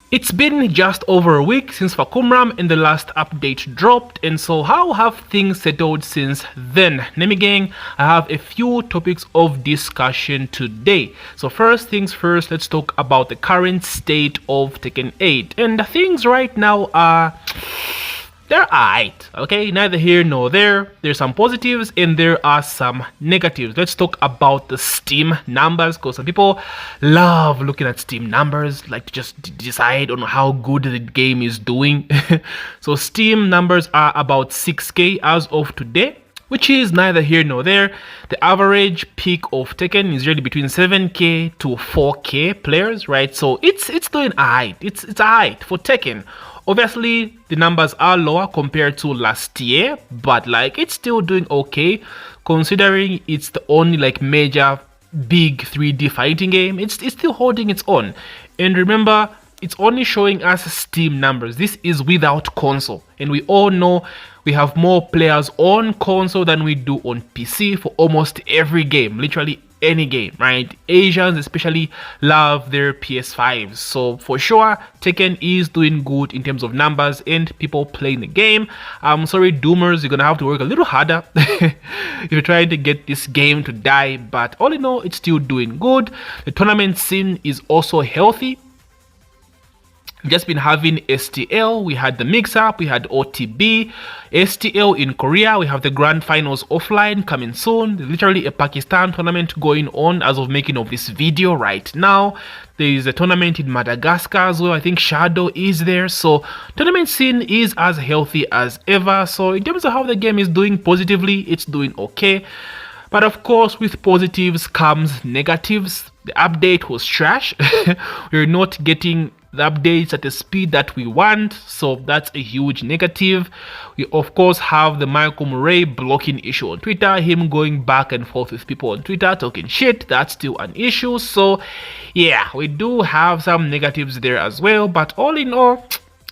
It's been just over a week since Fakumram and the last update dropped, and so how have things settled since then? Nemi gang, I have a few topics of discussion today. So first things first, let's talk about the current state of Tekken 8. And things right now are... they're alright, okay? Neither here nor there. There's some positives and there are some negatives. Let's talk about the Steam numbers, because some people love looking at Steam numbers, like to just decide on how good the game is doing. So Steam numbers are about 6k as of today, which is neither here nor there. The average peak of Tekken is really between 7k to 4k players, right? So it's doing alright. It's alright for Tekken. Obviously, the numbers are lower compared to last year, but like it's still doing okay considering it's the only like major big 3D fighting game. It's still holding its own. And remember, it's only showing us Steam numbers. This is without console, and we all know we have more players on console than we do on PC for almost every game, literally any game, right? Asians especially love their PS5s, so for sure Tekken is doing good in terms of numbers and people playing the game. I'm sorry Doomers, you're gonna have to work a little harder if you're trying to get this game to die, but all in all it's still doing good. The tournament scene is also healthy. We've just been having STL, we had the mix-up, we had OTB, STL in Korea, we have the grand finals offline coming soon. There's literally a Pakistan tournament going on as of making of this video right now. There is a tournament in Madagascar as well. I think Shadow is there, so tournament scene is as healthy as ever. So in terms of how the game is doing positively, it's doing okay. But of course, with positives comes negatives. The update was trash. We're not getting the updates at the speed that we want, so that's a huge negative. We of course have the Michael Murray blocking issue on Twitter, him going back and forth with people on Twitter talking shit. That's still an issue. So yeah, we do have some negatives there as well, but all in all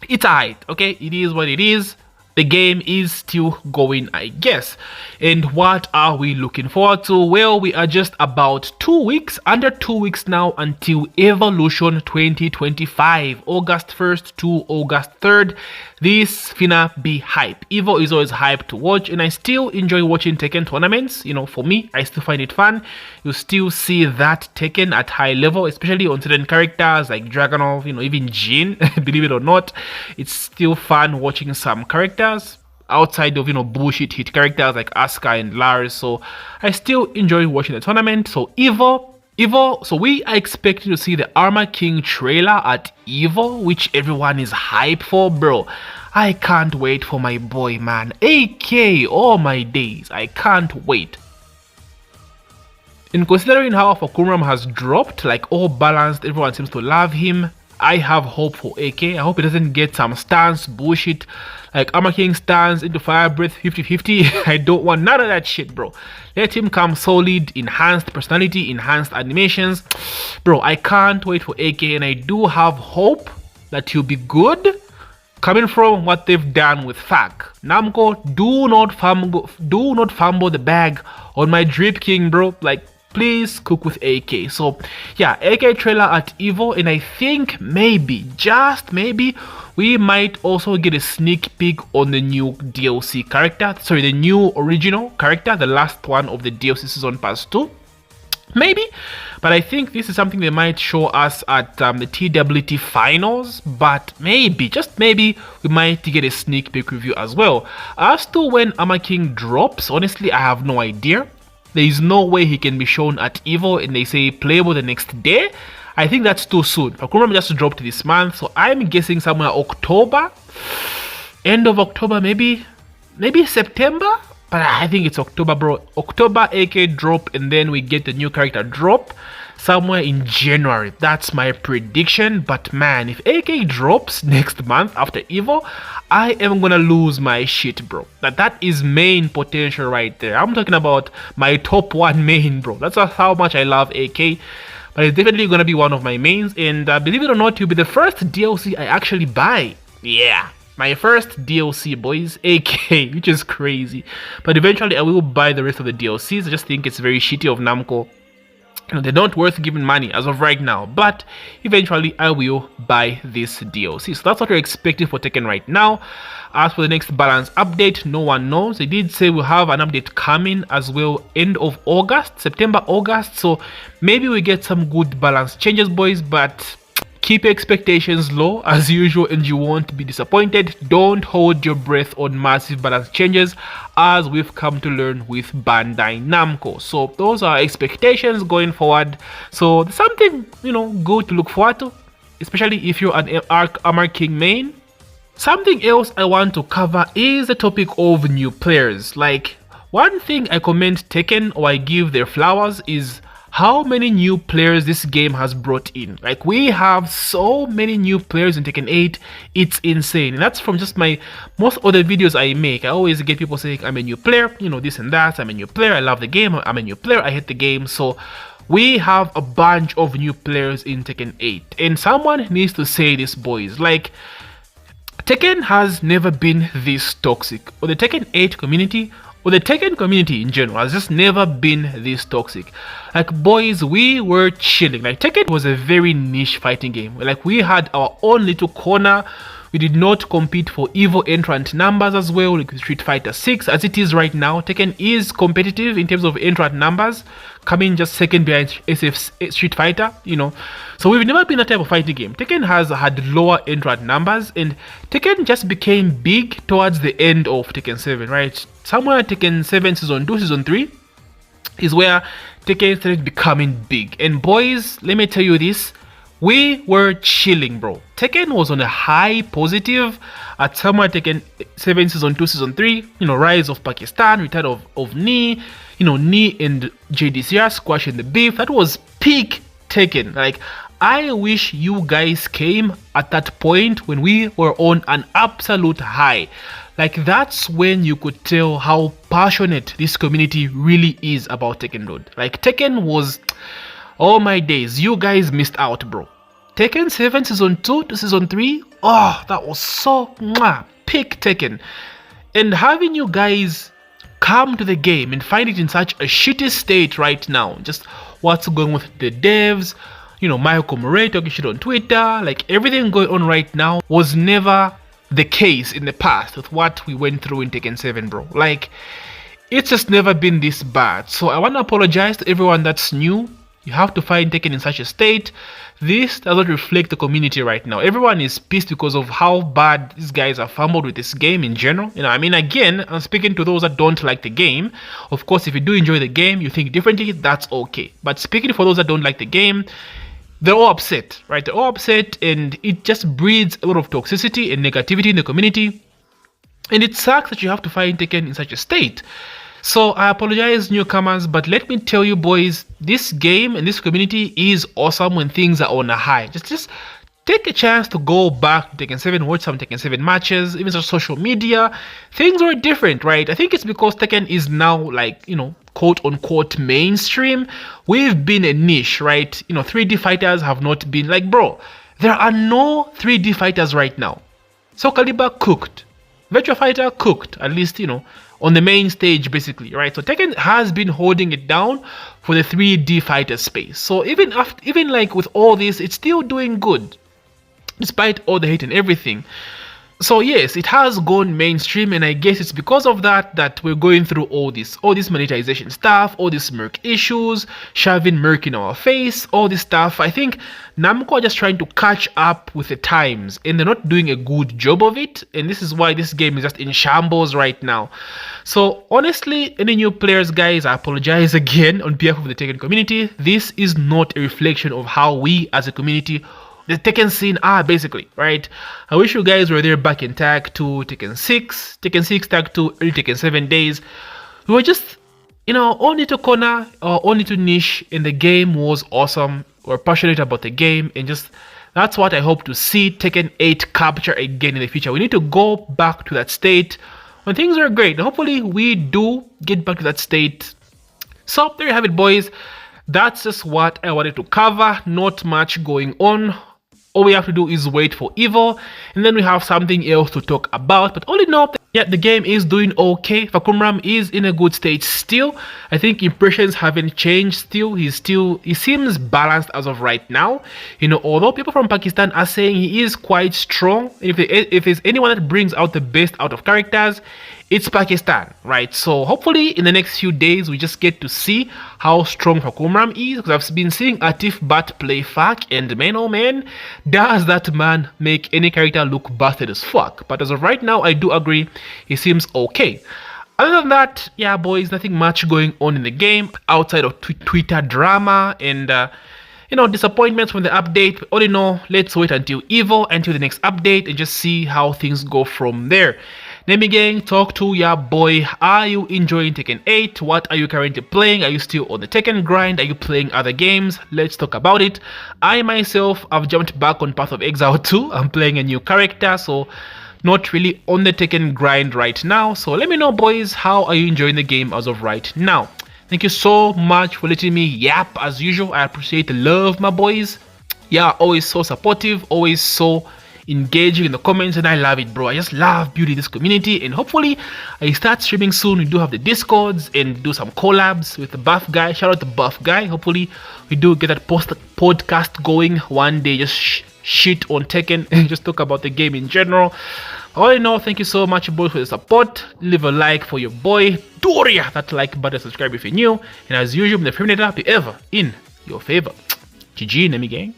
it's alright. Okay, it is what it is. The game is still going, I guess. And what are we looking forward to? Well, we are just about 2 weeks, under 2 weeks now until Evolution 2025, August 1st to August 3rd. This finna be hype. Evo is always hype to watch, and I still enjoy watching Tekken tournaments. You know, for me, I still find it fun. You still see that Tekken at high level, especially on certain characters like Dragunov, you know, even Jin, believe it or not. It's still fun watching some characters outside of, you know, bullshit hit characters like Asuka and Lars. So I still enjoy watching the tournament. So Evo, so we are expecting to see the Armor King trailer at Evo, which everyone is hyped for, bro. I can't wait for my boy, man. AK, all my days, I can't wait. And considering how Fakumram has dropped, like all balanced, everyone seems to love him, I have hope for AK. I hope he doesn't get some stance bullshit like Armor King stance into Fire Breath 50-50. I don't want none of that shit, bro. Let him come solid, enhanced personality, enhanced animations. Bro, I can't wait for AK, and I do have hope that he'll be good coming from what they've done with FAK. Namco, do not fumble the bag on my Drip King, bro. Like, please cook with AK. So yeah, AK trailer at Evo, and I think maybe, just maybe, we might also get a sneak peek on the new DLC character. Sorry, the new original character, the last one of the DLC Season Pass 2. Maybe, but I think this is something they might show us at the TWT finals, but maybe, just maybe, we might get a sneak peek review as well. As to when Armor King drops, honestly, I have no idea. There is no way he can be shown at Evo and they say playable the next day. I think that's too soon. Fakumram just dropped this month, so I'm guessing somewhere October, end of October, maybe September, but I think it's October, bro. October AK drop, and then we get the new character drop somewhere in January. That's my prediction. But man, if AK drops next month after Evo, I am gonna lose my shit, bro. That is main potential right there. I'm talking about my top 1 main, bro. That's how much I love AK. But it's definitely gonna be one of my mains, and believe it or not, you'll be the first DLC I actually buy. Yeah, my first DLC, boys, AK, which is crazy. But eventually I will buy the rest of the DLCs. I just think it's very shitty of Namco They're not worth giving money as of right now, but eventually I will buy this DLC. So that's what we're expecting for Tekken right now. As for the next balance update, no one knows. They did say we'll have an update coming as well, end of August, September, August. So maybe we get some good balance changes, boys, but keep your expectations low as usual and you won't be disappointed. Don't hold your breath on massive balance changes, as we've come to learn with Bandai Namco. So those are expectations going forward. So there's something, good to look forward to, especially if you're an Armor King main. Something else I want to cover is the topic of new players. Like, one thing I commend Tekken, or I give their flowers, is how many new players this game has brought in. Like, we have so many new players in Tekken 8, it's insane. And that's from just most other videos I make. I always get people saying, I'm a new player, this and that, I'm a new player, I love the game, I'm a new player, I hate the game. So we have a bunch of new players in Tekken 8. And someone needs to say this, boys. Like, Tekken has never been this toxic. Or the Tekken 8 community, or the Tekken community in general, has just never been this toxic. Like, boys, we were chilling. Like, Tekken was a very niche fighting game. Like, we had our own little corner. We did not compete for evil entrant numbers as well, like Street Fighter 6 as it is right now. Tekken is competitive in terms of entrant numbers, coming just second behind SF Street Fighter, So we've never been that type of fighting game. Tekken has had lower entrant numbers, and Tekken just became big towards the end of Tekken 7, right? Somewhere Tekken 7 Season 2, Season 3 is where Tekken started becoming big. And boys, let me tell you this, we were chilling, bro. Tekken was on a high positive at somewhere Tekken 7 Season 2, Season 3, rise of Pakistan, return of Knee, Knee and JDCR squashing the beef. That was peak Tekken. Like, I wish you guys came at that point when we were on an absolute high. Like, that's when you could tell how passionate this community really is about Tekken, dude. Like, Tekken was, oh my days, you guys missed out, bro. Tekken 7 Season 2 to Season 3, oh, that was so peak Tekken. And having you guys come to the game and find it in such a shitty state right now, just what's going with the devs, Michael Murray talking shit on Twitter, like everything going on right now was never the case in the past with what we went through in Tekken 7, bro. Like, it's just never been this bad. So I want to apologize to everyone that's new. You have to find Tekken in such a state. This does not reflect the community right now. Everyone is pissed because of how bad these guys are fumbled with this game in general. Again, I'm speaking to those that don't like the game. Of course, if you do enjoy the game, you think differently, that's okay. But speaking for those that don't like the game, they're all upset, right? They're all upset, and it just breeds a lot of toxicity and negativity in the community. And it sucks that you have to find Tekken in such a state. So I apologize, newcomers, but let me tell you, boys, this game and this community is awesome when things are on a high. Just take a chance to go back to Tekken 7, watch some Tekken 7 matches, even social media. Things were different, right? I think it's because Tekken is now, like, quote unquote mainstream. We've been a niche, right? 3D fighters have not been, like, bro, there are no 3D fighters right now. Soul Calibur cooked. Virtua Fighter cooked, at least, on the main stage, basically, right? So Tekken has been holding it down for the 3D fighter space. So even like with all this, it's still doing good, despite all the hate and everything. So yes, it has gone mainstream, and I guess it's because of that we're going through all this monetization stuff, all these Merc issues, shoving Merc in our face, all this stuff. I think Namco are just trying to catch up with the times, and they're not doing a good job of it, and this is why this game is just in shambles right now. So honestly, any new players, guys, I apologize again on behalf of the Tekken community. This is not a reflection of how we as a community, the Tekken scene, basically, right? I wish you guys were there back in Tag 2, Tekken 6, Tag 2, early Tekken 7 days. We were just, own little corner, or own little niche, and the game was awesome. We're passionate about the game, and just, that's what I hope to see Tekken 8 capture again in the future. We need to go back to that state when things are great, and hopefully we do get back to that state. So, there you have it, boys. That's just what I wanted to cover. Not much going on. All we have to do is wait for Evil, and then we have something else to talk about. But all in all, Yeah, the game is doing okay. Fakumram is in a good state still. I think impressions haven't changed still. He seems balanced as of right now. Although people from Pakistan are saying he is quite strong. If there's anyone that brings out the best out of characters, it's Pakistan, right? So hopefully in the next few days we just get to see how strong Fakumram is, because I've been seeing Atif Bat play Fak, and man oh man, does that man make any character look busted as fuck. But as of right now, I do agree he seems okay. Other than that, yeah boys, nothing much going on in the game outside of Twitter drama and disappointments from the update. All in all, let's wait until the next update, and just see how things go from there. Nemi gang, talk to ya boy. Are you enjoying Tekken 8? What are you currently playing? Are you still on the Tekken grind? Are you playing other games? Let's talk about it. I myself have jumped back on Path of Exile 2. I'm playing a new character, so not really on the Tekken grind right now. So let me know boys, how are you enjoying the game as of right now? Thank you so much for letting me yap as usual. I appreciate the love, my boys. Yeah, always so supportive, always so engaging in the comments, and I love it, bro. I just love building this community, and hopefully I start streaming soon. We do have the discords and do some collabs with the buff guy. Shout out the buff guy. Hopefully we do get that podcast going one day. Just shit on Tekken and just talk about the game in general. All in all, thank you so much boys for the support. Leave a like for your boy Doria, that like button, subscribe if you're new, and as usual, the favorite app ever in your favor. GG, Nemi gang.